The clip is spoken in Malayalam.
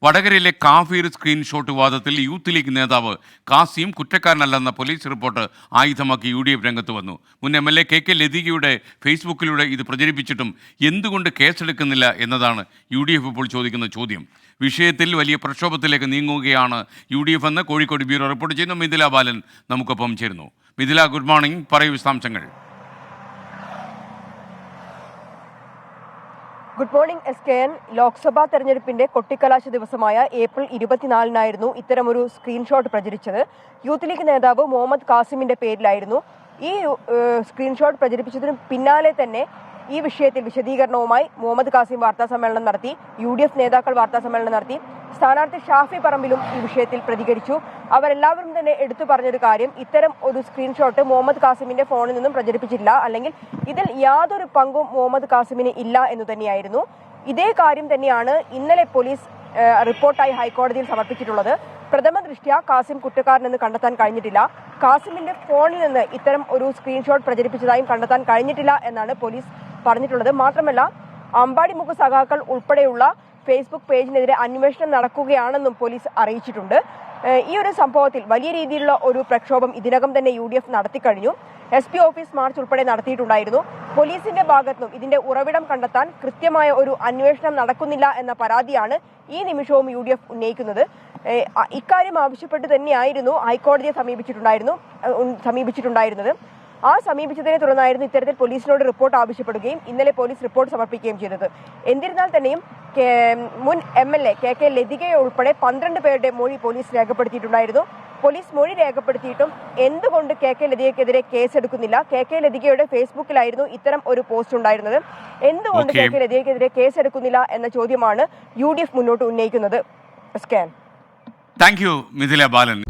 വടകരയിലെ കാഫീർ സ്ക്രീൻഷോട്ട് വിവാദത്തിൽ യൂത്ത് ലീഗ് നേതാവ് കാസിം കുറ്റക്കാരനല്ലെന്ന പോലീസ് റിപ്പോർട്ട് ആയുധമാക്കി UDF രംഗത്ത് വന്നു. മുൻ MLA KK ലതികയുടെ ഫേസ്ബുക്കിലൂടെ ഇത് പ്രചരിപ്പിച്ചിട്ടും എന്തുകൊണ്ട് കേസെടുക്കുന്നില്ല എന്നതാണ് UDF ഇപ്പോൾ ചോദിക്കുന്ന ചോദ്യം. വിഷയത്തിൽ വലിയ പ്രക്ഷോഭത്തിലേക്ക് നീങ്ങുകയാണ് UDF എന്ന് കോഴിക്കോട് ബ്യൂറോ റിപ്പോർട്ട് ചെയ്യുന്നു. മിഥില ബാലൻ നമുക്കൊപ്പം ചേരുന്നു. Mithila, good morning. പറയൂ വിശദാംശങ്ങൾ. Good morning SKN. ലോക്സഭാ തെരഞ്ഞെടുപ്പിന്റെ കൊട്ടിക്കലാശ ദിവസമായ ഏപ്രിൽ 24-നായിരുന്നു ഇത്തരമൊരു സ്ക്രീൻഷോട്ട് പ്രചരിച്ചത്. യൂത്ത് ലീഗ് നേതാവ് മുഹമ്മദ് കാസിമിന്റെ പേരിലായിരുന്നു. ഈ സ്ക്രീൻഷോട്ട് പ്രചരിപ്പിച്ചതിന് പിന്നാലെ തന്നെ ഈ വിഷയത്തിൽ വിശദീകരണവുമായി മുഹമ്മദ് കാസിം വാർത്താസമ്മേളനം നടത്തി. UDF നേതാക്കൾ വാർത്താസമ്മേളനം നടത്തി. സ്ഥാനാർത്ഥി ഷാഫി പറമ്പിലും ഈ വിഷയത്തിൽ പ്രതികരിച്ചു. അവരെല്ലാവരും തന്നെ എടുത്തു പറഞ്ഞൊരു കാര്യം, ഇത്തരം ഒരു സ്ക്രീൻഷോട്ട് മുഹമ്മദ് കാസിമിന്റെ ഫോണിൽ നിന്നും പ്രചരിപ്പിച്ചില്ല, അല്ലെങ്കിൽ ഇതിൽ യാതൊരു പങ്കും മുഹമ്മദ് കാസിമിന് ഇല്ല എന്ന് തന്നെയായിരുന്നു. ഇതേ കാര്യം തന്നെയാണ് ഇന്നലെ പോലീസ് റിപ്പോർട്ടായി ഹൈക്കോടതിയിൽ സമർപ്പിച്ചിട്ടുള്ളത്. പ്രഥമ ദൃഷ്ട്യാ കാസിം കുറ്റക്കാരനെന്ന് കണ്ടെത്താൻ കഴിഞ്ഞിട്ടില്ല. കാസിമിന്റെ ഫോണിൽ നിന്ന് ഇത്തരം ഒരു സ്ക്രീൻഷോട്ട് പ്രചരിപ്പിച്ചതായും കണ്ടെത്താൻ കഴിഞ്ഞിട്ടില്ല എന്നാണ് പോലീസ് പറഞ്ഞിട്ടുള്ളത്. മാത്രമല്ല, അമ്പാടിമുക്ക് സഖാക്കൾ ഉൾപ്പെടെയുള്ള ഫേസ്ബുക്ക് പേജിനെതിരെ അന്വേഷണം നടക്കുകയാണെന്നും പോലീസ് അറിയിച്ചിട്ടുണ്ട്. ഈ ഒരു സംഭവത്തിൽ വലിയ രീതിയിലുള്ള ഒരു പ്രക്ഷോഭം ഇതിനകം തന്നെ UDF നടത്തിക്കഴിഞ്ഞു. SP ഓഫീസ് മാർച്ച് ഉൾപ്പെടെ നടത്തിയിട്ടുണ്ടായിരുന്നു. പോലീസിന്റെ ഭാഗത്തുനിന്നും ഇതിന്റെ ഉറവിടം കണ്ടെത്താൻ കൃത്യമായ ഒരു അന്വേഷണം നടക്കുന്നില്ല എന്ന പരാതിയാണ് ഈ നിമിഷവും UDF ഉന്നയിക്കുന്നത്. ഇക്കാര്യം ആവശ്യപ്പെട്ട് തന്നെയായിരുന്നു ഹൈക്കോടതിയെ സമീപിച്ചിട്ടുണ്ടായിരുന്നത്. ആ സമീപിച്ചതിനെ തുടർന്നായിരുന്നു ഇത്തരത്തിൽ പോലീസിനോട് റിപ്പോർട്ട് ആവശ്യപ്പെടുകയും ഇന്നലെ പോലീസ് റിപ്പോർട്ട് സമർപ്പിക്കുകയും ചെയ്തത്. എന്നിരുന്നാൽ തന്നെയും മുൻ MLA KK ലതികയെ ഉൾപ്പെടെ 12 പേരുടെ മൊഴി പോലീസ് രേഖപ്പെടുത്തിയിട്ടുണ്ടായിരുന്നു. പോലീസ് മൊഴി രേഖപ്പെടുത്തിയിട്ടും എന്തുകൊണ്ട് KK ലതികയ്ക്കെതിരെ കേസെടുക്കുന്നില്ല? KK ലതികയുടെ ഫേസ്ബുക്കിലായിരുന്നു ഇത്തരം ഒരു പോസ്റ്റ് ഉണ്ടായിരുന്നത്. എന്തുകൊണ്ട് KK ലതികയ്ക്കെതിരെ കേസെടുക്കുന്നില്ല എന്ന ചോദ്യമാണ് UDF മുന്നോട്ട് ഉന്നയിക്കുന്നത്. Thank you Mithila Balan.